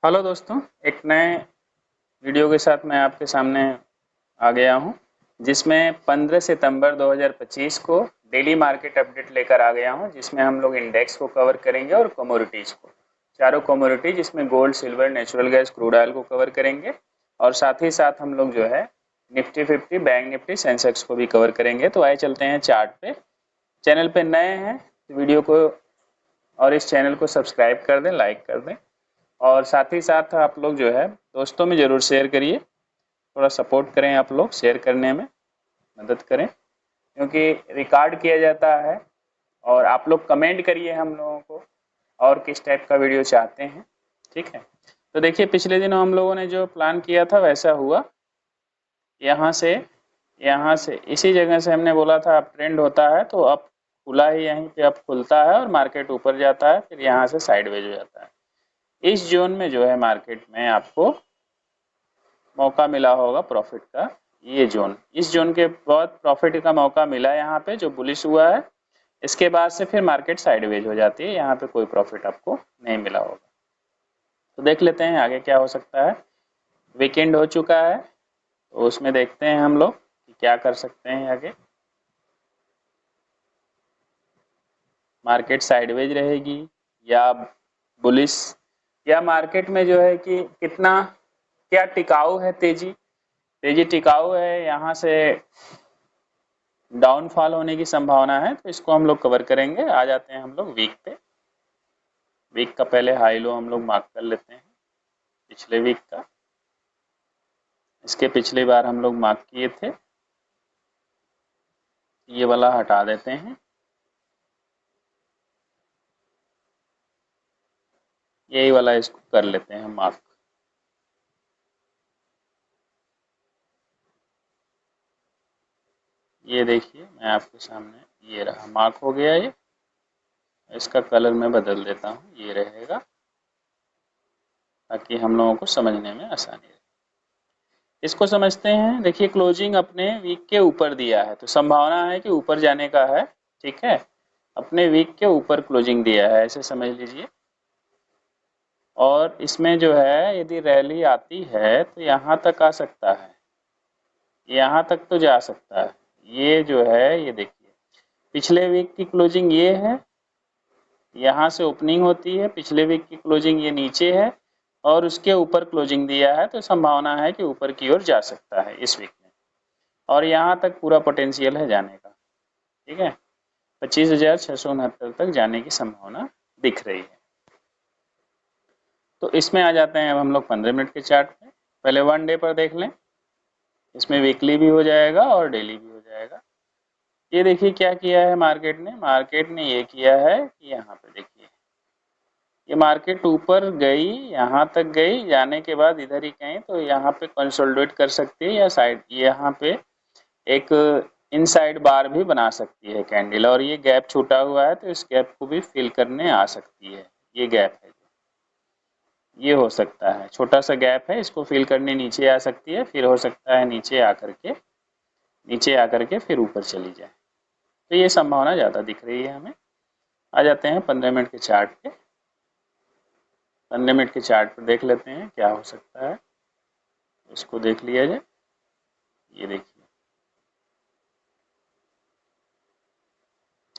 Hello दोस्तों, एक नए वीडियो के साथ मैं आपके सामने आ गया हूं, जिसमें 15 सितंबर 2025 को डेली मार्केट अपडेट लेकर आ गया हूं, जिसमें हम लोग इंडेक्स को कवर करेंगे और कमोडिटीज़ को, चारों कमोडिटी जिसमें gold, silver, natural gas, crude oil को कवर करेंगे। और साथ ही साथ हम लोग जो है निफ्टी 50, बैंक निफ्टी, सेंसेक्स को भी कवर करेंगे। तो आइए चलते हैं चार्ट पे। चैनल पे नए हैं तो वीडियो को और इस चैनल को सब्सक्राइब कर दें, लाइक कर दें, और साथ ही साथ आप लोग जो है दोस्तों में ज़रूर शेयर करिए। थोड़ा सपोर्ट करें, आप लोग शेयर करने में मदद करें, क्योंकि रिकॉर्ड किया जाता है। और आप लोग कमेंट करिए हम लोगों को और किस टाइप का वीडियो चाहते हैं। ठीक है, तो देखिए पिछले दिनों हम लोगों ने जो प्लान किया था वैसा हुआ। यहाँ से इसी जगह से हमने बोला था अब ट्रेंड होता है, तो अब खुला ही यहीं पे अब खुलता है और मार्केट ऊपर जाता है, फिर यहाँ से साइडवेज हो जाता है। इस जोन में जो है मार्केट में आपको मौका मिला होगा प्रॉफिट का। ये जोन, इस जोन के बाद प्रॉफिट का मौका मिला यहाँ पे जो बुलिश हुआ है। इसके बाद से फिर मार्केट साइडवेज हो जाती है, यहाँ पे कोई प्रॉफिट आपको नहीं मिला होगा। तो देख लेते हैं आगे क्या हो सकता है। वीकेंड हो चुका है, तो उसमें देखते हैं हम लोग कि क्या कर सकते हैं आगे। मार्केट साइडवेज रहेगी या बुलिश, या मार्केट में जो है कि कितना क्या टिकाऊ है तेजी। तेजी टिकाऊ है, यहाँ से डाउनफॉल होने की संभावना है, तो इसको हम लोग कवर करेंगे। आ जाते हैं हम लोग वीक पे। वीक का पहले हाई लो हम लोग मार्क कर लेते हैं, पिछले वीक का। इसके पिछली बार हम लोग मार्क किए थे, ये वाला हटा देते हैं। यही वाला इसको कर लेते हैं मार्क। ये देखिए मैं आपके सामने, ये रहा मार्क हो गया। ये इसका कलर मैं बदल देता हूँ, ये रहेगा ताकि हम लोगों को समझने में आसानी रहे। इसको समझते हैं। देखिए क्लोजिंग अपने वीक के ऊपर दिया है, तो संभावना है कि ऊपर जाने का है। ठीक है, अपने वीक के ऊपर क्लोजिंग दिया है, ऐसे समझ लीजिए। और इसमें जो है यदि रैली आती है तो यहाँ तक आ सकता है, यहाँ तक तो जा सकता है। ये जो है, ये देखिए पिछले वीक की क्लोजिंग ये है, यहाँ से ओपनिंग होती है। पिछले वीक की क्लोजिंग ये नीचे है और उसके ऊपर क्लोजिंग दिया है, तो संभावना है कि ऊपर की ओर जा सकता है इस वीक में। और यहाँ तक पूरा पोटेंशियल है जाने का। ठीक है, 25,669 तक जाने की संभावना दिख रही है। तो इसमें आ जाते हैं अब हम लोग 15 मिनट के चार्ट पे। पहले 1 डे पर देख लें, इसमें वीकली भी हो जाएगा और डेली भी हो जाएगा। ये देखिए क्या किया है मार्केट ने ये किया है कि यहाँ पे देखिए ये मार्केट ऊपर गई, यहाँ तक गई, जाने के बाद इधर ही कहीं तो यहाँ पे कंसोलिडेट कर सकती है, या साइड यहाँ पे एक इनसाइड बार भी बना सकती है कैंडल। और ये गैप छूटा हुआ है तो इस गैप को भी फिल करने आ सकती है। ये गैप है, ये हो सकता है छोटा सा गैप है, इसको फिल करने नीचे आ सकती है, फिर हो सकता है नीचे आकर के फिर ऊपर चली जाए। तो ये संभावना ज़्यादा दिख रही है हमें। आ जाते हैं 15 मिनट के चार्ट पे। 15 मिनट के चार्ट पर देख लेते हैं क्या हो सकता है, इसको देख लिया जाए। ये देखिए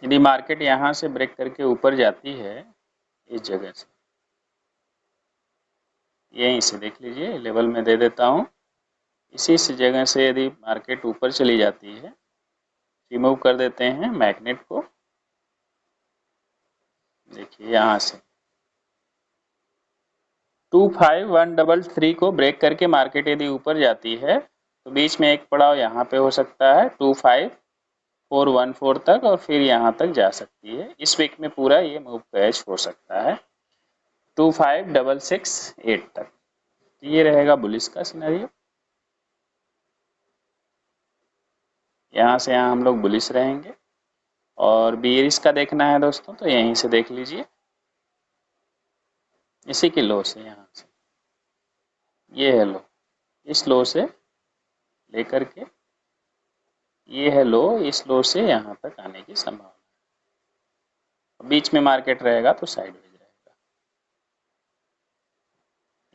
यदि मार्केट यहाँ से ब्रेक करके ऊपर जाती है इस जगह से, यहीं से देख लीजिए, लेवल में दे देता हूँ। इसी से जगह से यदि मार्केट ऊपर चली जाती है, रिमूव कर देते हैं मैग्नेट को। देखिए यहाँ से 25133 को ब्रेक करके मार्केट यदि ऊपर जाती है तो बीच में एक पड़ाव यहाँ पे हो सकता है 25414 तक, और फिर यहाँ तक जा सकती है। इस वीक में पूरा ये मूव कैच हो सकता है 25668 तक। ये रहेगा बुलिश का सिनेरियो। यहाँ से यहाँ हम लोग बुलिश रहेंगे। और बेयरिश का देखना है दोस्तों तो यहीं से देख लीजिए, इसी के लो से, यहाँ से ये है लो, इस लो से लेकर के ये है लो, इस लो से यहाँ तक आने की संभावना। बीच में मार्केट रहेगा तो साइडवेज रहेगा।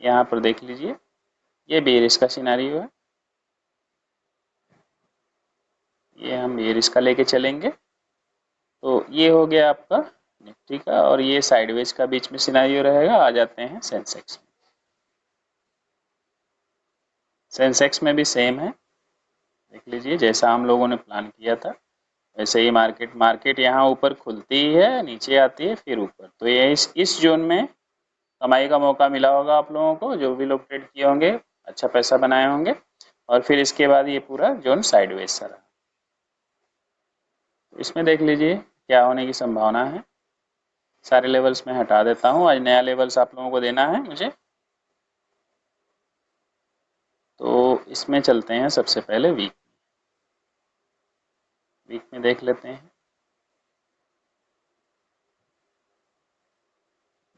यहाँ पर देख लीजिए, ये बेरिस का सिनारियो है, ये हम बेरिस का लेके चलेंगे। तो ये हो गया आपका निफ्टी का, और ये साइडवेज का बीच में सिनारियो रहेगा। आ जाते हैं सेंसेक्स में। सेंसेक्स में भी सेम है, देख लीजिए जैसा हम लोगों ने प्लान किया था वैसे ही मार्केट यहाँ ऊपर खुलती है, नीचे आती है, फिर ऊपर। तो ये इस जोन में कमाई का मौका मिला होगा आप लोगों को, जो भी लोग ट्रेड किए होंगे, अच्छा पैसा बनाए होंगे। और फिर इसके बाद ये पूरा जोन साइडवेज सा रहा। इसमें देख लीजिए क्या होने की संभावना है। सारे लेवल्स में हटा देता हूँ, आज नया लेवल्स आप लोगों को देना है मुझे। तो इसमें चलते हैं सबसे पहले वीक में देख लेते हैं।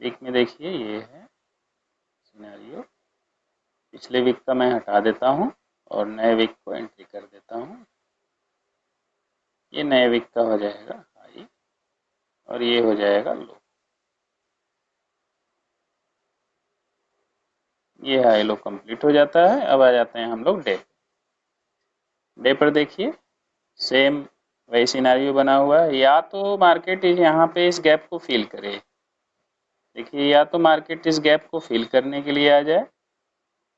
वीक में देखिए ये है सिनेरियो। पिछले वीक का मैं हटा देता हूँ और नए वीक को एंट्री कर देता हूँ। ये नए वीक का हो जाएगा हाई और ये हो जाएगा लो। ये हाई लो कंप्लीट हो जाता है। अब आ जाते हैं हम लोग डे पर। देखिए सेम वही सिनारियो बना हुआ है। या तो मार्केट यहाँ पे इस गैप को फिल करे, देखिए या तो मार्केट इस गैप को फिल करने के लिए आ जाए,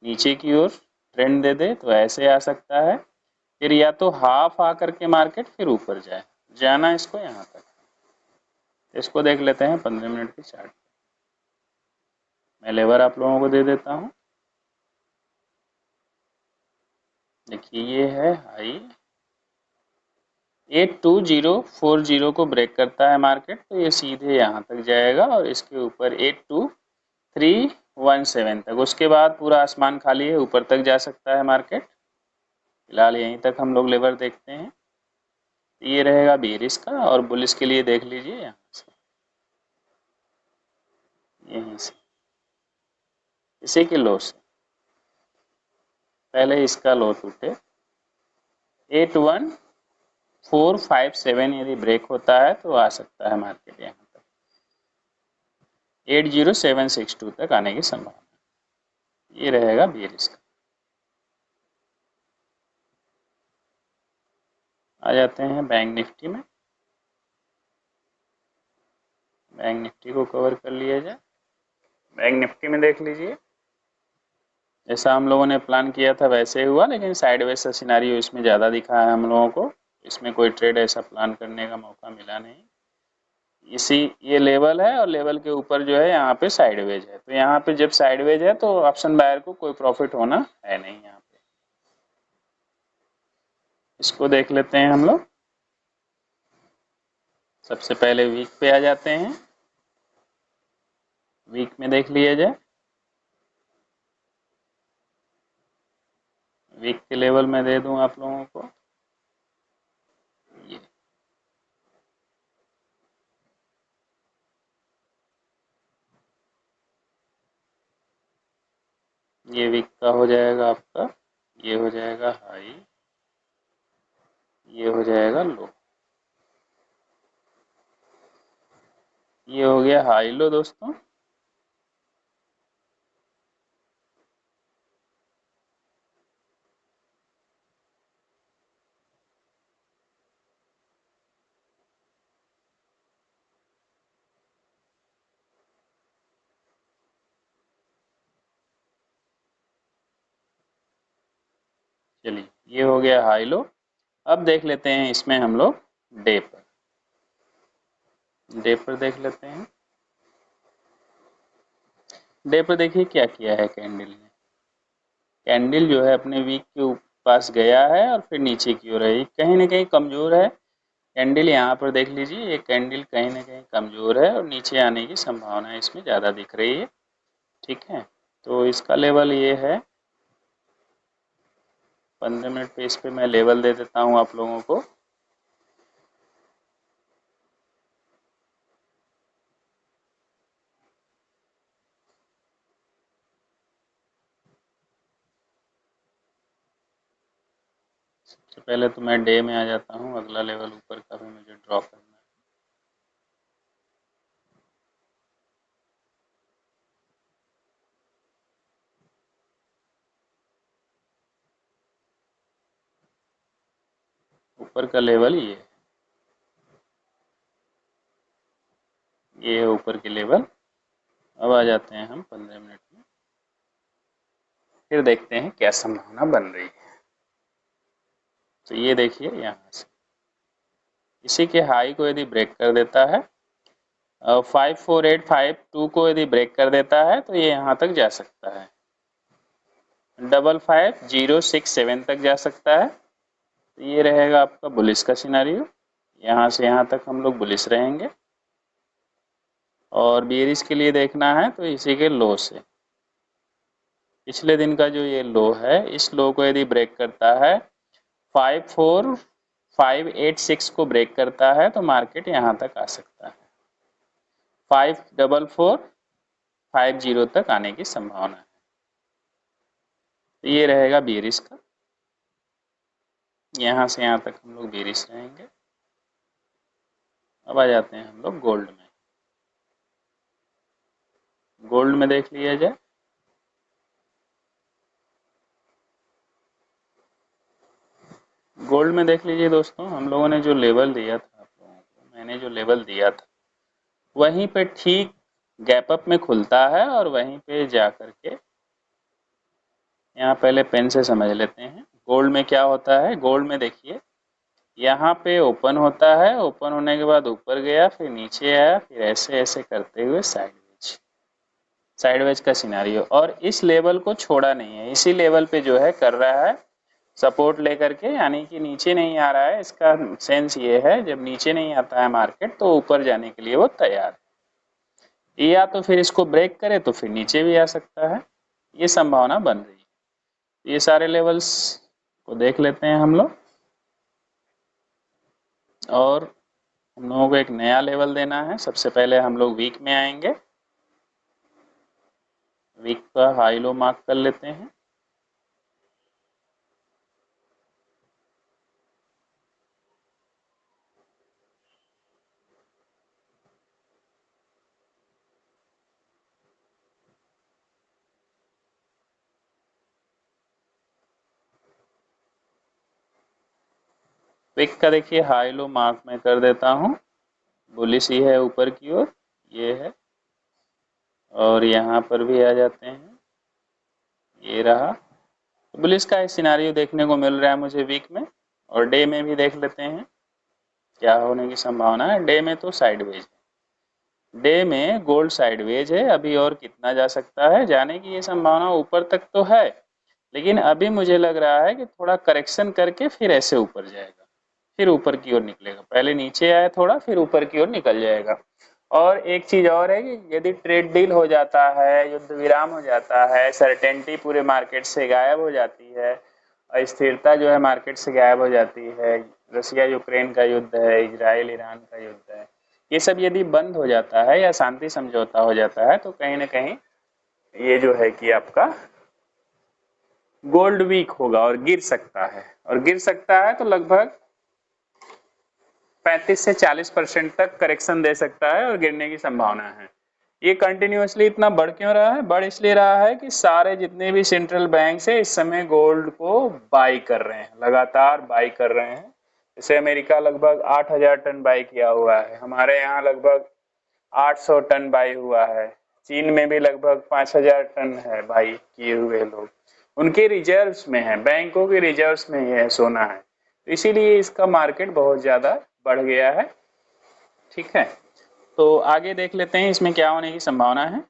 नीचे की ओर ट्रेंड दे दे तो ऐसे आ सकता है। फिर या तो हाफ आ करके मार्केट फिर ऊपर जाए, जाना इसको यहाँ तक। इसको देख लेते हैं 15 मिनट की चार्ट। मैं लेवर आप लोगों को दे देता हूँ। देखिए ये है हाई 82040 को ब्रेक करता है मार्केट, तो ये सीधे यहाँ तक जाएगा और इसके ऊपर 82317 तक। उसके बाद पूरा आसमान खाली है, ऊपर तक जा सकता है मार्केट। फिलहाल यहीं तक हम लोग लेवर देखते हैं। ये रहेगा बेरिस का, और बुलिस के लिए देख लीजिए यहाँ से, यहीं से इसी के लो से पहले इसका लो टूटे 81457, यदि ब्रेक होता है तो आ सकता है मार्केट यहाँ तक 80762 तक आने की संभावना। ये रहेगा बेरिस का। आ जाते हैं बैंक निफ्टी में। बैंक निफ्टी को कवर कर लिया जाए। बैंक निफ्टी में देख लीजिए जैसा हम लोगों ने प्लान किया था वैसे ही हुआ, लेकिन साइडवेज सा सिनारियो इसमें ज़्यादा दिखा है हम लोगों को। इसमें कोई ट्रेड ऐसा प्लान करने का मौका मिला नहीं। इसी ये लेवल है और लेवल के ऊपर जो है यहाँ पे साइडवेज है। तो यहाँ पे जब साइडवेज है तो ऑप्शन बायर को कोई प्रॉफिट होना है नहीं यहाँ पे। इसको देख लेते हैं हम लोग। सबसे पहले वीक पे आ जाते हैं। वीक में देख लिया जाए। वीक के लेवल में दे दूं आप लोगों को ये वीक का हो जाएगा आपका, ये हो जाएगा हाई, ये हो जाएगा लो। ये हो गया हाई लो दोस्तों। चलिए ये हो गया हाई लो। अब देख लेते हैं इसमें हम लोग डे पर। डे पर देख लेते हैं। डे पर देखिए क्या किया है कैंडल ने। कैंडल जो है अपने वीक के पास गया है और फिर नीचे की ओर है, कहीं ना कहीं कमजोर है कैंडल। यहाँ पर देख लीजिए ये कैंडल कहीं ना कहीं कमजोर है और नीचे आने की संभावना इसमें ज़्यादा दिख रही है। ठीक है, तो इसका लेवल ये है 15 मिनट पे। इस पे मैं लेवल दे देता हूँ आप लोगों को। सबसे पहले तो मैं डे में आ जाता हूँ, अगला लेवल ऊपर का भी मुझे ड्रॉ करना है। ऊपर का लेवल ये है ऊपर के लेवल। अब आ जाते हैं हम 15 मिनट में, फिर देखते हैं क्या संभावना बन रही है। तो ये देखिए यहाँ से इसी के हाई को यदि ब्रेक कर देता है 54852 को यदि ब्रेक कर देता है तो ये यहाँ तक जा सकता है, 55067 तक जा सकता है। तो ये रहेगा आपका बुलिश का सिनारियो, यहाँ से यहाँ तक हम लोग बुलिश रहेंगे। और बेयरिश के लिए देखना है तो इसी के लो से, पिछले दिन का जो ये लो है, इस लो को यदि ब्रेक करता है 54586 को ब्रेक करता है तो मार्केट यहाँ तक आ सकता है, 54450 तक आने की संभावना है। तो ये रहेगा बेयरिश का, यहाँ से यहाँ तक हम लोग बेयरिश रहेंगे। अब आ जाते हैं हम लोग गोल्ड में। गोल्ड में देख लिया जाए, गोल्ड में देख लीजिए दोस्तों, हम लोगों ने जो लेवल दिया था आप लोगों को, मैंने जो लेवल दिया था वहीं पे ठीक गैप अप में खुलता है और वहीं पे जा करके, यहाँ पहले पेन से समझ लेते हैं गोल्ड में क्या होता है। गोल्ड में देखिए यहाँ पे ओपन होता है, ओपन होने के बाद ऊपर गया, फिर नीचे आया, फिर ऐसे ऐसे करते हुए साइडवेज का सिनारियो, और इस लेवल को छोड़ा नहीं है, इसी लेवल पे जो है कर रहा है सपोर्ट लेकर के, यानी कि नीचे नहीं आ रहा है। इसका सेंस ये है जब नीचे नहीं आता है मार्केट तो ऊपर जाने के लिए वो तैयार है, या तो फिर इसको ब्रेक करे तो फिर नीचे भी आ सकता है, ये संभावना बन रही है। ये सारे लेवल्स को देख लेते हैं हम लोग, और हम लोगों को एक नया लेवल देना है। सबसे पहले हम लोग वीक में आएंगे, वीक का हाई लो मार्क कर लेते हैं। वीक का देखिए हाई लो मार्क मैं कर देता हूँ, बुलिश ही है ऊपर की ओर, ये है, और यहाँ पर भी आ जाते हैं, ये रहा। बुलिश का एक सिनारियो देखने को मिल रहा है मुझे वीक में, और डे में भी देख लेते हैं क्या होने की संभावना है। डे में तो साइडवेज है, डे में गोल्ड साइडवेज है, अभी और कितना जा सकता है, जाने की ये संभावना ऊपर तक तो है, लेकिन अभी मुझे लग रहा है कि थोड़ा करेक्शन करके फिर ऐसे ऊपर जाएगा, फिर ऊपर की ओर निकलेगा, पहले नीचे आया थोड़ा फिर ऊपर की ओर निकल जाएगा। और एक चीज और है कि यदि ट्रेड डील हो जाता है, युद्ध विराम हो जाता है, सर्टेनिटी पूरे मार्केट से गायब हो जाती है, अस्थिरता जो है मार्केट से गायब हो जाती है, रसिया यूक्रेन का युद्ध है, इजराइल ईरान का युद्ध है, ये सब यदि बंद हो जाता है या शांति समझौता हो जाता है तो कहीं ना कहीं ये जो है कि आपका गोल्ड वीक होगा और गिर सकता है, और गिर सकता है तो लगभग 35 से 40% तक करेक्शन दे सकता है और गिरने की संभावना है। ये कंटिन्यूअसली इतना बढ़ क्यों रहा है? बढ़ इसलिए रहा है कि सारे जितने भी सेंट्रल बैंक है इस समय गोल्ड को बाई कर रहे हैं, लगातार बाई कर रहे हैं। जैसे अमेरिका लगभग 8000 टन बाई किया हुआ है, हमारे यहाँ लगभग 800 टन बाई हुआ है, चीन में भी लगभग 5000 टन है बाई किए हुए लोग, उनके रिजर्व्स में है, बैंकों के रिजर्व्स में ये सोना है, तो इसीलिए इसका मार्केट बहुत ज्यादा बढ़ गया है। ठीक है, तो आगे देख लेते हैं इसमें क्या होने की संभावना है।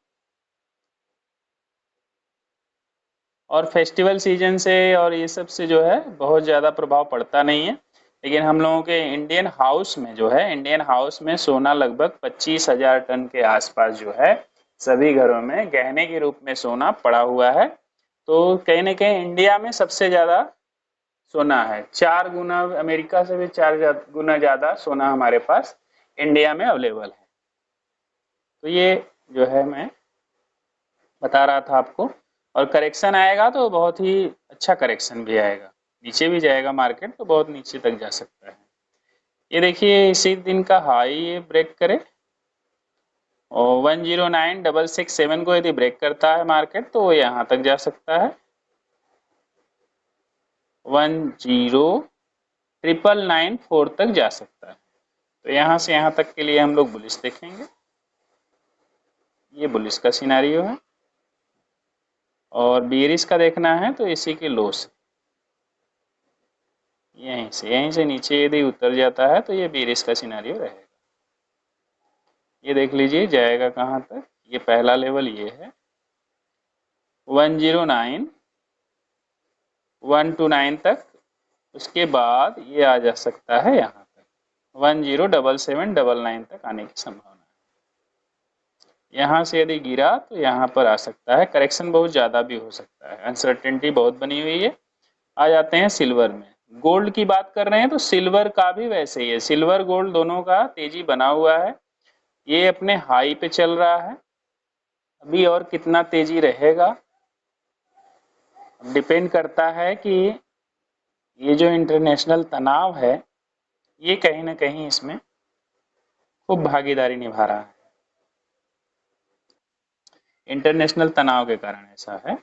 और फेस्टिवल सीजन से और ये सब से जो है बहुत ज़्यादा प्रभाव पड़ता नहीं है, लेकिन हम लोगों के इंडियन हाउस में जो है, इंडियन हाउस में सोना लगभग 25,000 टन के आसपास जो है सभी घरों में गहने के रूप में सोना पड़ा हुआ है। तो कहीं ना कहीं इंडिया में सबसे ज़्यादा सोना है, 4 गुना, अमेरिका से भी 4 गुना ज़्यादा सोना हमारे पास इंडिया में अवेलेबल है। तो ये जो है मैं बता रहा था आपको, और करेक्शन आएगा तो बहुत ही अच्छा करेक्शन भी आएगा, नीचे भी जाएगा मार्केट तो बहुत नीचे तक जा सकता है। ये देखिए इसी दिन का हाई ये ब्रेक करे और 109,667 को यदि ब्रेक करता है मार्केट तो यहाँ तक जा सकता है, 109,667 999 तक जा सकता है। तो यहाँ से यहाँ तक के लिए हम लोग बुलिश देखेंगे। ये बुलिश का सिनेरियो है, और बेयरिश का देखना है तो इसी के लो से, यहीं से नीचे यदि उतर जाता है तो ये बेयरिश का सिनेरियो रहेगा। ये देख लीजिए जाएगा कहाँ तक। ये पहला लेवल ये है 109 129 तक। उसके बाद ये आ जा सकता है यहाँ तक 107799 तक आने की संभावना है। यहाँ से यदि गिरा तो यहाँ पर आ सकता है। करेक्शन बहुत ज़्यादा भी हो सकता है, अनसर्टेनिटी बहुत बनी हुई है। आ जाते हैं सिल्वर में। गोल्ड की बात कर रहे हैं तो सिल्वर का भी वैसे ही है। सिल्वर गोल्ड दोनों का तेजी बना हुआ है। ये अपने हाई पे चल रहा है। अभी और कितना तेजी रहेगा डिपेंड करता है कि ये जो इंटरनेशनल तनाव है ये कहीं ना कहीं इसमें खूब भागीदारी निभा रहा है। इंटरनेशनल तनाव के कारण ऐसा है।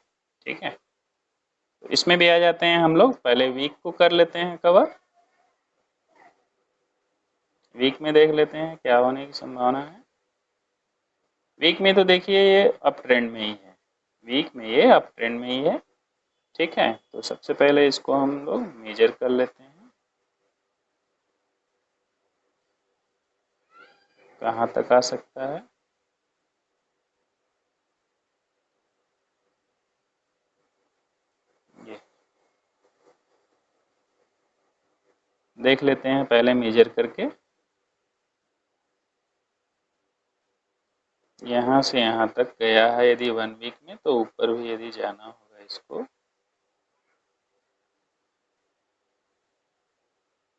ठीक है, तो इसमें भी आ जाते हैं हम लोग। पहले वीक को कर लेते हैं कवर। वीक में देख लेते हैं क्या होने की संभावना है। वीक में तो देखिए ये अप ट्रेंड में ही है। वीक में ये अप ट्रेंड में ही है। ठीक है, तो सबसे पहले इसको हम लोग मेजर कर लेते हैं कहाँ तक आ सकता है। ये देख लेते हैं पहले मेजर करके। यहाँ से यहाँ तक गया है यदि 1 वीक में, तो ऊपर भी यदि जाना होगा इसको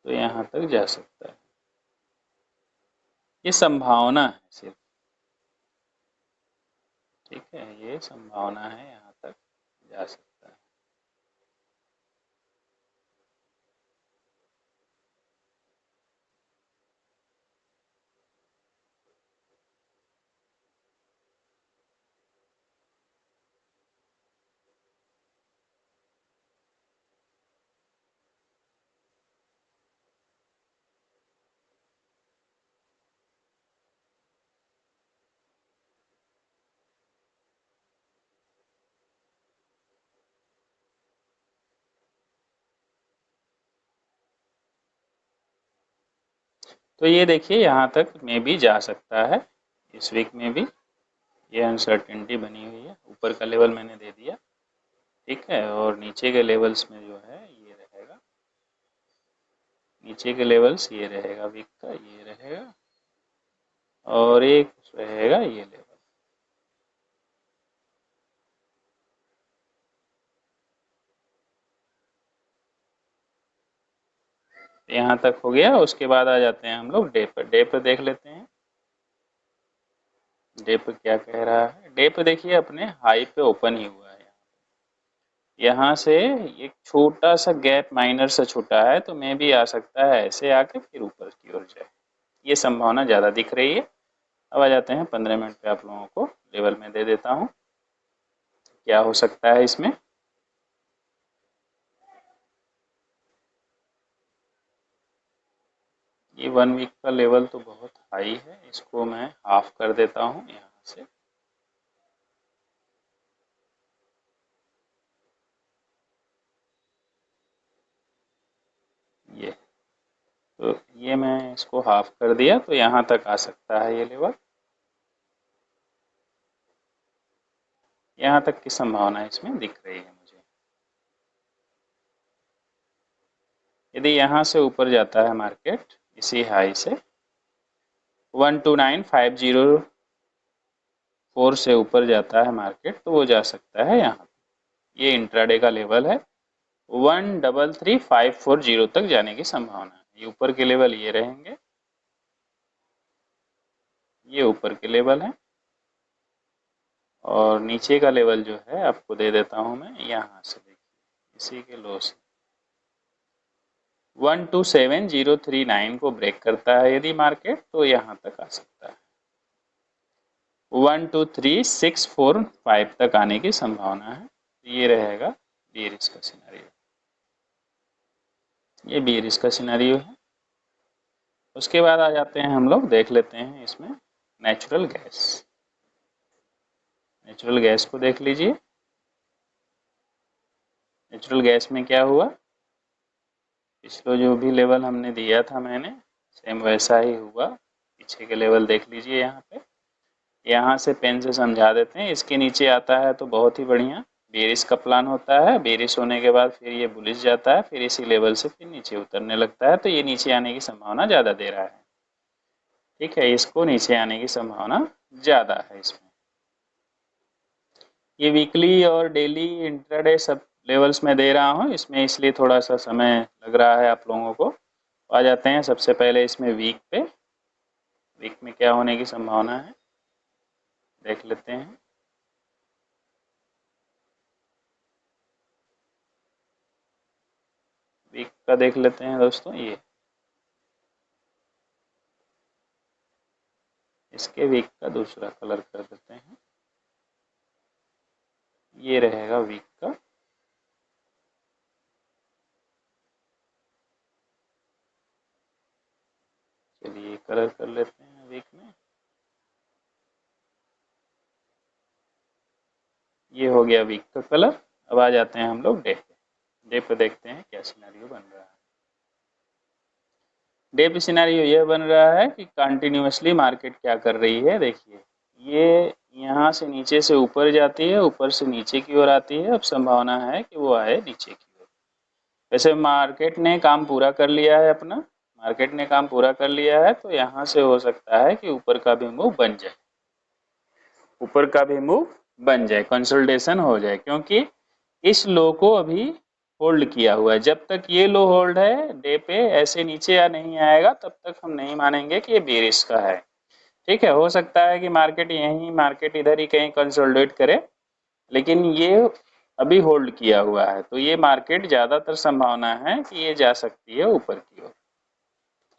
तो यहाँ तक जा सकता है। ये संभावना है सिर्फ। ठीक है, ये संभावना है, यहाँ तक जा सकता है। तो ये देखिए यहाँ तक में भी जा सकता है। इस वीक में भी ये अनसर्टेनिटी बनी हुई है। ऊपर का लेवल मैंने दे दिया। ठीक है, और नीचे के लेवल्स में जो है ये रहेगा। नीचे के लेवल्स ये रहेगा, वीक का ये रहेगा, और एक रहेगा ये लेवल। यहाँ तक हो गया। उसके बाद आ जाते हैं हम लोग डे पर। डे पर देख लेते हैं डे पर क्या कह रहा है। डे पर देखिए अपने हाई पे ओपन ही हुआ है। यहाँ से एक छोटा सा गैप माइनर सा छोटा है, तो मैं भी आ सकता है ऐसे आके फिर ऊपर की ओर जाए। ये संभावना ज़्यादा दिख रही है। अब आ जाते हैं 15 मिनट पे। आप लोगों को लेवल में दे देता हूँ क्या हो सकता है इसमें। ये 1 वीक का लेवल तो बहुत हाई है, इसको मैं हाफ कर देता हूँ यहाँ से। ये तो ये मैं इसको हाफ कर दिया, तो यहाँ तक आ सकता है ये लेवल। यहाँ तक की संभावना इसमें दिख रही है मुझे। यदि यहाँ से ऊपर जाता है मार्केट इसी हाई से 129,504 से ऊपर जाता है मार्केट, तो वो जा सकता है यहाँ। ये इंट्राडे का लेवल है। 133,540 तक जाने की संभावना है। ये ऊपर के लेवल ये रहेंगे। ये ऊपर के लेवल है, और नीचे का लेवल जो है आपको दे देता हूँ मैं यहाँ से। देखिए इसी के लो से 127,039 को ब्रेक करता है यदि मार्केट, तो यहाँ तक आ सकता है। 123,645 तक आने की संभावना है। ये रहेगा बेयरिश का सिनेरियो। ये बेरिस का सिनेरियो है। उसके बाद आ जाते हैं हम लोग, देख लेते हैं इसमें नेचुरल गैस। नेचुरल गैस को देख लीजिए। नेचुरल गैस में क्या हुआ, पिछला जो भी लेवल हमने दिया था मैंने, सेम वैसा ही हुआ। पीछे के लेवल देख लीजिए यहाँ पे। यहाँ से पेन से समझा देते हैं। इसके नीचे आता है तो बहुत ही बढ़िया, बेरिस का प्लान होता है। बेरिस होने के बाद फिर ये बुलिश जाता है, फिर इसी लेवल से फिर नीचे उतरने लगता है, तो ये नीचे आने की संभावना ज़्यादा दे रहा है। ठीक है, इसको नीचे आने की संभावना ज़्यादा है इसमें। ये वीकली और डेली इंट्राडे सब लेवल्स में दे रहा हूँ इसमें, इसलिए थोड़ा सा समय लग रहा है आप लोगों को। आ जाते हैं सबसे पहले इसमें वीक पे। वीक में क्या होने की संभावना है देख लेते हैं। वीक का देख लेते हैं दोस्तों। ये इसके वीक का दूसरा कलर कर देते हैं। ये रहेगा वीक का। चलिए कलर कर लेते हैं वीक में। ये हो गया वीक का कलर। अब आ जाते हैं हम लोग डे पे। डे पे देखते हैं क्या सिनेरियो बन रहा है। डे पे सिनेरियो यह बन रहा है कि कंटिन्यूअसली मार्केट क्या कर रही है। देखिए ये यहाँ से नीचे से ऊपर जाती है, ऊपर से नीचे की ओर आती है। अब संभावना है कि वो आए नीचे की ओर। वैसे मार्केट ने काम पूरा कर लिया है अपना। मार्केट ने काम पूरा कर लिया है, तो यहाँ से हो सकता है कि ऊपर का भी मूव बन जाए। ऊपर का भी मूव बन जाए, कंसोलिडेशन हो जाए, क्योंकि इस लो को अभी होल्ड किया हुआ है। जब तक ये लो होल्ड है डे पे, ऐसे नीचे या नहीं आएगा, तब तक हम नहीं मानेंगे कि ये बेरिश का है। ठीक है, हो सकता है कि मार्केट इधर ही कहीं कंसोलिडेट करे, लेकिन ये अभी होल्ड किया हुआ है, तो ये मार्केट ज़्यादातर संभावना है कि ये जा सकती है ऊपर की ओर।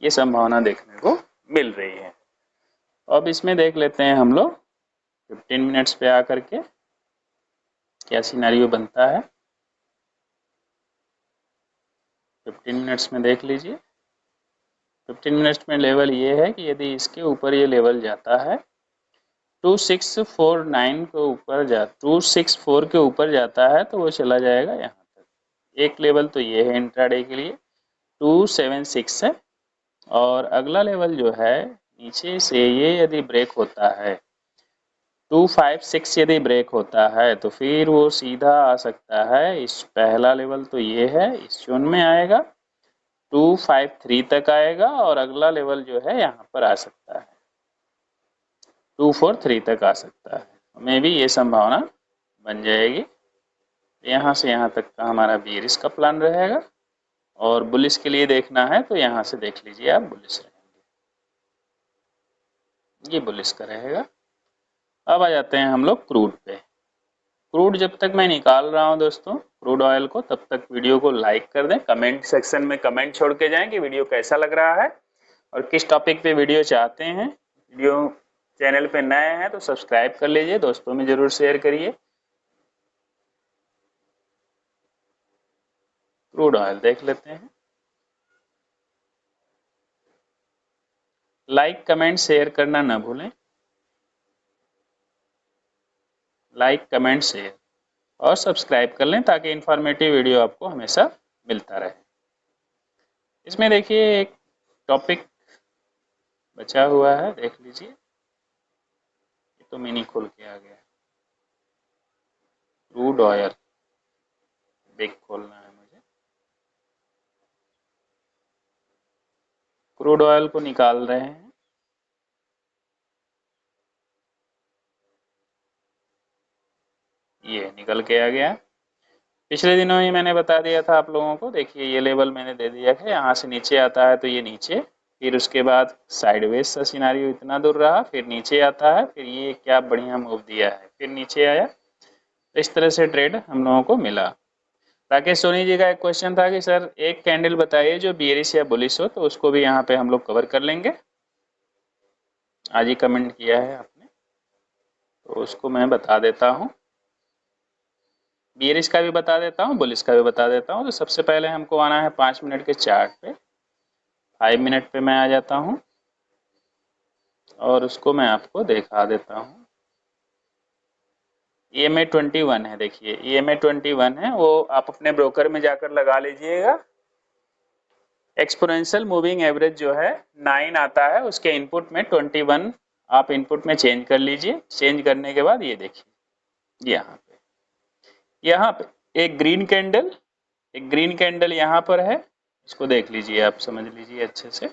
ये संभावना देखने को मिल रही है। अब इसमें देख लेते हैं हम लोग 15 मिनट्स पे आकर के क्या सिनेरियो बनता है। 15 मिनट्स में देख लीजिए। 15 मिनट्स में लेवल ये है कि यदि इसके ऊपर ये लेवल जाता है 2649 के ऊपर 264 के ऊपर जाता है, तो वो चला जाएगा यहाँ तक। एक लेवल तो ये है इंट्राडे के लिए 276 है, और अगला लेवल जो है नीचे से ये यदि ब्रेक होता है 256 यदि ब्रेक होता है, तो फिर वो सीधा आ सकता है। इस पहला लेवल तो ये है, इस जोन में आएगा 253 तक आएगा, और अगला लेवल जो है यहाँ पर आ सकता है 243 तक आ सकता है। में भी ये संभावना बन जाएगी। यहाँ से यहाँ तक का हमारा बेरिश का प्लान रहेगा, और बुलिश के लिए देखना है तो यहाँ से देख लीजिए आप, बुलिश रहेंगे। ये बुलिश का रहेगा। अब आ जाते हैं हम लोग क्रूड पे। क्रूड जब तक मैं निकाल रहा हूँ दोस्तों क्रूड ऑयल को, तब तक वीडियो को लाइक कर दें। कमेंट सेक्शन में कमेंट छोड़ के जाएं कि वीडियो कैसा लग रहा है और किस टॉपिक पे वीडियो चाहते हैं। वीडियो चैनल पे नए हैं तो सब्सक्राइब कर लीजिए, दोस्तों में जरूर शेयर करिए। क्रूड ऑयल देख लेते हैं। लाइक कमेंट शेयर करना ना भूलें। लाइक कमेंट शेयर और सब्सक्राइब कर लें, ताकि इंफॉर्मेटिव वीडियो आपको हमेशा मिलता रहे। इसमें देखिए एक टॉपिक बचा हुआ है, देख लीजिए। ये तो मिनी खोल के आ गया। क्रूड ऑयल बिग खोलना है मुझे। क्रूड ऑयल को निकाल रहे हैं। ये निकल के आ गया। पिछले दिनों ही मैंने बता दिया था आप लोगों को। देखिए ये लेवल मैंने दे दिया है, यहाँ से नीचे आता है तो ये नीचे, फिर उसके बाद साइडवेज सा सिनारियो इतना दूर रहा, फिर नीचे आता है, फिर ये क्या बढ़िया मूव दिया है, फिर नीचे आया। इस तरह से ट्रेड हम लोगों को मिला। राकेश सोनी जी का एक क्वेश्चन था कि सर एक कैंडल बताइए जो बेयरिश या बुलिश हो, तो उसको भी यहाँ पे हम लोग कवर कर लेंगे। आज ही कमेंट किया है आपने, तो उसको मैं बता देता हूँ। बियरिश का भी बता देता हूँ, बुलिश का भी बता देता हूँ। तो सबसे पहले हमको आना है 5 मिनट के चार्ट पे। 5 मिनट पे मैं आ जाता हूँ और उसको मैं आपको दिखा देता हूँ। EMA 21 है, देखिए EMA 21 है, वो आप अपने ब्रोकर में जाकर लगा लीजिएगा। एक्सपोनेंशियल मूविंग एवरेज जो है 9 आता है, उसके इनपुट में 21 आप इनपुट में चेंज कर लीजिए। चेंज करने के बाद ये देखिए यहाँ पे एक ग्रीन कैंडल यहाँ पर है, इसको देख लीजिए, आप समझ लीजिए अच्छे से।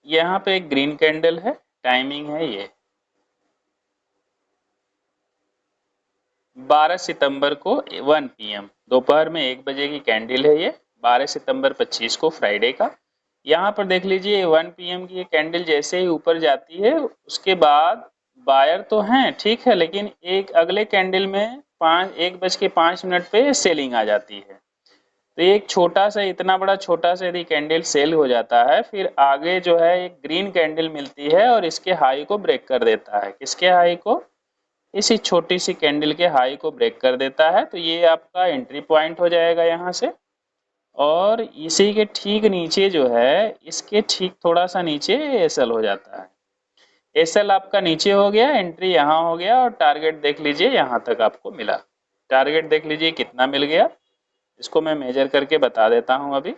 यहाँ पे एक ग्रीन कैंडल है, टाइमिंग है ये 12 सितंबर को 1 PM, दोपहर में 1 बजे की कैंडल है ये, 12 सितंबर 25 को फ्राइडे का। यहाँ पर देख लीजिए 1 PM की ये कैंडल जैसे ही ऊपर जाती है, उसके बाद बायर तो हैं ठीक है, लेकिन एक अगले कैंडल में 1:05 पे सेलिंग आ जाती है। तो एक छोटा सा, इतना बड़ा छोटा सा यदि कैंडल सेल हो जाता है, फिर आगे जो है एक ग्रीन कैंडल मिलती है और इसके हाई को ब्रेक कर देता है। किसके हाई को? इसी छोटी सी कैंडल के हाई को ब्रेक कर देता है। तो ये आपका एंट्री पॉइंट हो जाएगा यहाँ से। और इसी के ठीक नीचे जो है, इसके ठीक थोड़ा सा नीचे एसएल हो जाता है। एसएल आपका नीचे हो गया, एंट्री यहाँ हो गया, और टारगेट देख लीजिए यहाँ तक आपको मिला। टारगेट देख लीजिए कितना मिल गया, इसको मैं मेजर करके बता देता हूँ। अभी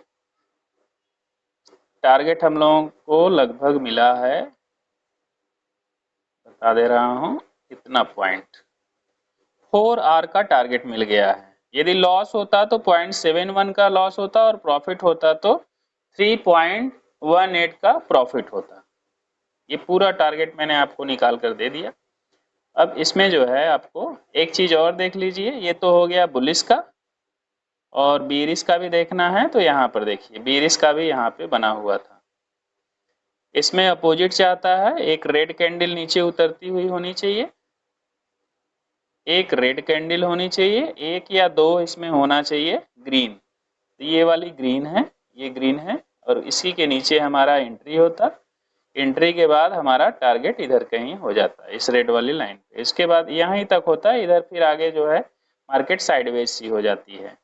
टारगेट हम लोगों को लगभग मिला है, बता दे रहा हूँ कितना पॉइंट, 4R का टारगेट मिल गया है। यदि लॉस होता तो 0.71 का लॉस होता और प्रॉफिट होता तो 3.18 का प्रॉफिट होता। ये पूरा टारगेट मैंने आपको निकाल कर दे दिया। अब इसमें जो है आपको एक चीज और देख लीजिए, ये तो हो गया बुलिश का, और बीरिश का भी देखना है। तो यहाँ पर देखिए बीरिश का भी यहाँ पे बना हुआ था। इसमें अपोजिट चाहता है, एक रेड कैंडल नीचे उतरती हुई होनी चाहिए, एक रेड कैंडल होनी चाहिए, एक या दो इसमें होना चाहिए ग्रीन। तो ये वाली ग्रीन है, ये ग्रीन है, और इसी के नीचे हमारा एंट्री होता। एंट्री के बाद हमारा टारगेट इधर कहीं हो जाता है, इस रेड वाली लाइन पे। इसके बाद यहीं तक होता है, इधर फिर आगे जो है मार्केट साइडवेज सी हो जाती है।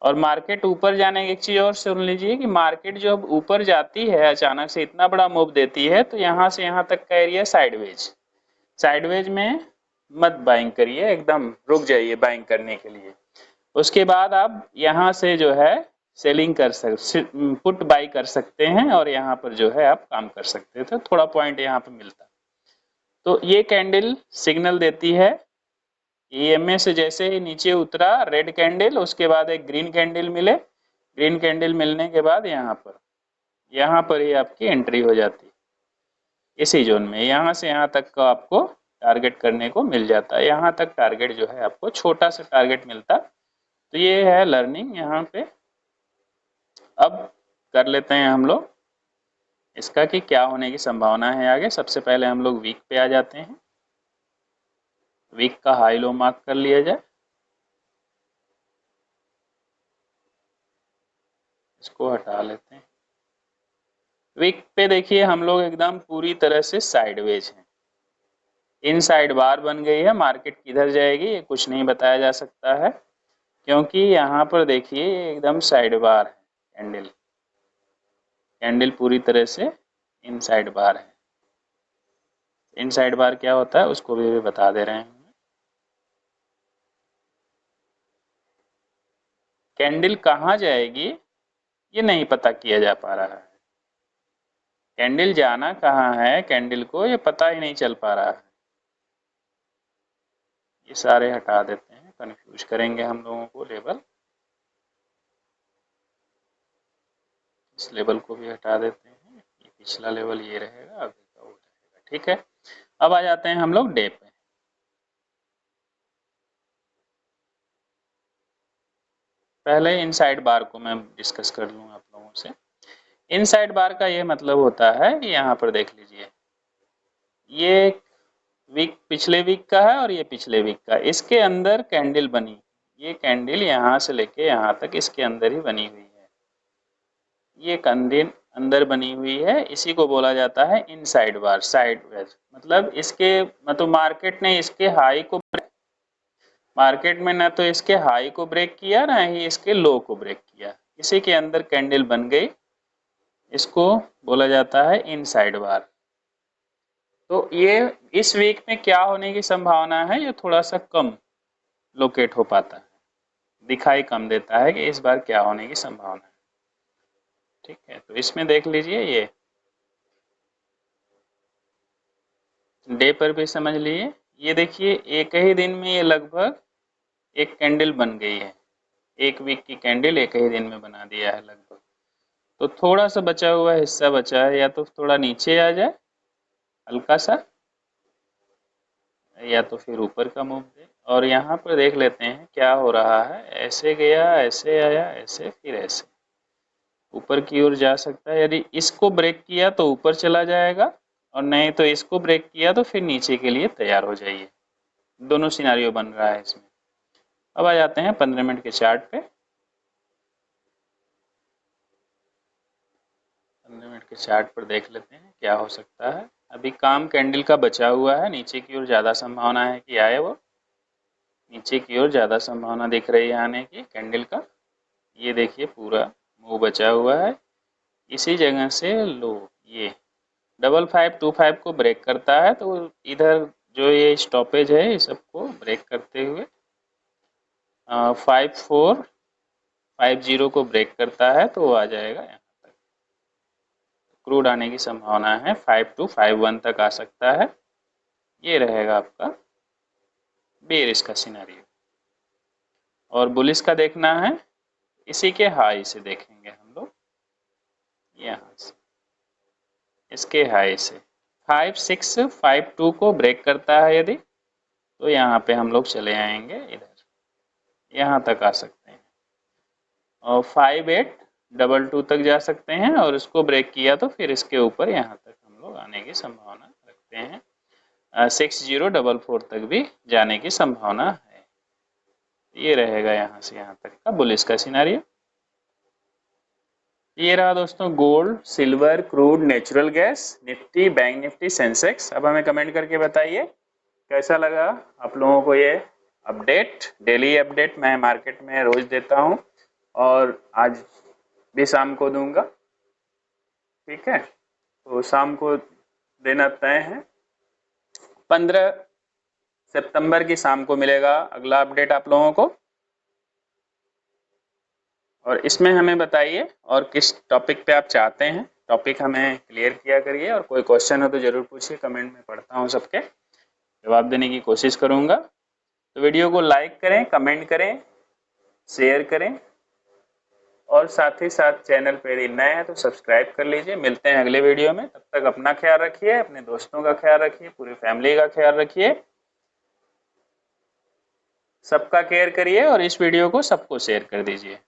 और मार्केट ऊपर जाने की एक चीज और सुन लीजिए कि मार्केट जब ऊपर जाती है अचानक से इतना बड़ा मूव देती है, तो यहाँ से यहाँ तक का एरिया साइडवेज, साइडवेज में मत बाइंग करिए, एकदम रुक जाइए बाइंग करने के लिए। उसके बाद आप यहाँ से जो है सेलिंग कर सकते, पुट बाई कर सकते हैं, और यहाँ पर जो है आप काम कर सकते थे, थोड़ा पॉइंट यहाँ पे मिलता। तो ये कैंडल सिग्नल देती है, EMA से जैसे ही नीचे उतरा रेड कैंडल, उसके बाद एक ग्रीन कैंडल मिले, ग्रीन कैंडल मिलने के बाद यहाँ पर ही आपकी एंट्री हो जाती है इसी जोन में। यहाँ से यहाँ तक का आपको टारगेट करने को मिल जाता है। यहाँ तक टारगेट जो है आपको छोटा सा टारगेट मिलता। तो ये है लर्निंग यहाँ पे। अब कर लेते हैं हम लोग इसका कि क्या होने की संभावना है आगे। सबसे पहले हम लोग वीक पे आ जाते हैं, वीक का हाई लो मार्क कर लिया जाए, इसको हटा लेते हैं। वीक पे देखिए हम लोग एकदम पूरी तरह से साइडवेज हैं, इन साइड बार बन गई है। मार्केट किधर जाएगी ये कुछ नहीं बताया जा सकता है, क्योंकि यहाँ पर देखिए एकदम साइड बार है, कैंडल पूरी तरह से इनसाइड बार है। इनसाइड बार क्या होता है उसको भी बता दे रहे हैं। कैंडल कहाँ जाएगी ये नहीं पता किया जा पा रहा है, कैंडल जाना कहाँ है कैंडल को ये पता ही नहीं चल पा रहा है। ये सारे हटा देते हैं, कंफ्यूज करेंगे हम लोगों को लेवल। इस लेवल को भी हटा देते हैं, ये पिछला लेवल ये रहेगा, आगे का वो रहेगा। ठीक है, अब आ जाते हैं हम लोग डे पे। पहले इनसाइड बार को मैं डिस्कस कर लूँ आप लोगों से। इनसाइड बार का ये मतलब होता है कि यहाँ पर देख लीजिए, ये वीक पिछले वीक का है और ये पिछले वीक का, इसके अंदर कैंडल बनी, ये कैंडल यहाँ से लेके यहाँ तक इसके अंदर ही बनी हुई है, ये कैंडल अंदर बनी हुई है, इसी को बोला जाता है इनसाइड बार, साइड वेज। मतलब इसके मतलब मार्केट ने इसके हाई को मार्केट में ना तो इसके हाई को ब्रेक किया ना ही इसके लो को ब्रेक किया, इसी के अंदर कैंडल बन गई, इसको बोला जाता है इनसाइड बार। तो ये इस वीक में क्या होने की संभावना है, ये थोड़ा सा कम लोकेट हो पाता है, दिखाई कम देता है कि इस बार क्या होने की संभावना है। ठीक है, तो इसमें देख लीजिए, ये डे पर भी समझ लीजिए, ये देखिए एक ही दिन में ये लगभग एक कैंडल बन गई है, एक वीक की कैंडल एक ही दिन में बना दिया है लगभग। तो थोड़ा सा बचा हुआ हिस्सा बचा है, या तो थोड़ा नीचे आ जाए हल्का सा, या तो फिर ऊपर का मूव दे। और यहाँ पर देख लेते हैं क्या हो रहा है, ऐसे गया, ऐसे आया, ऐसे, फिर ऐसे ऊपर की ओर जा सकता है। यदि इसको ब्रेक किया तो ऊपर चला जाएगा, और नहीं तो इसको ब्रेक किया तो फिर नीचे के लिए तैयार हो जाइए। दोनों सिनारियो बन रहा है इसमें। अब आ जाते हैं 15 मिनट के चार्ट पे। 15 मिनट के चार्ट पर देख लेते हैं क्या हो सकता है। अभी काम कैंडल का बचा हुआ है, नीचे की ओर ज़्यादा संभावना है कि आए, वो नीचे की ओर ज़्यादा संभावना दिख रही है आने की कैंडल का। ये देखिए पूरा मूव बचा हुआ है, इसी जगह से लो ये 5525 को ब्रेक करता है, तो इधर जो ये स्टॉपेज है इस सबको ब्रेक करते हुए 5450 को ब्रेक करता है, तो वो आ जाएगा यहाँ तक। क्रूड आने की संभावना है 5251 तक आ सकता है। ये रहेगा आपका बेरिश का सिनेरियो। और बुलिश का देखना है, इसी के हाई से देखेंगे हम लोग, यहाँ से इसके हाई से 5652 को ब्रेक करता है यदि, तो यहाँ पे हम लोग चले आएंगे, इधर यहाँ तक आ सकते हैं, और 5822 तक जा सकते हैं, और इसको ब्रेक किया तो फिर इसके ऊपर यहाँ तक हम लोग आने की संभावना रखते हैं। 6044 तक भी जाने की संभावना है। ये रहेगा यहाँ से यहाँ तक का बुलिश का सिनेरियो। ये रहा दोस्तों gold, silver, crude, natural gas, Nifty, bank Nifty, Sensex. अब हमें कमेंट करके बताइए कैसा लगा आप लोगों को ये अपडेट। डेली अपडेट मैं मार्केट में रोज देता हूँ, और आज भी शाम को दूंगा। ठीक है, तो शाम को देना तय है। 15 सितंबर की शाम को मिलेगा अगला अपडेट आप लोगों को। और इसमें हमें बताइए और किस टॉपिक पे आप चाहते हैं, टॉपिक हमें क्लियर किया करिए, और कोई क्वेश्चन हो तो जरूर पूछिए, कमेंट में पढ़ता हूँ, सबके जवाब देने की कोशिश करूँगा। तो वीडियो को लाइक करें, कमेंट करें, शेयर करें, और साथ ही साथ चैनल पे यदि नए हैं तो सब्सक्राइब कर लीजिए। मिलते हैं अगले वीडियो में, तब तक अपना ख्याल रखिए, अपने दोस्तों का ख्याल रखिए, पूरी फैमिली का ख्याल रखिए, सबका केयर करिए, और इस वीडियो को सबको शेयर कर दीजिए।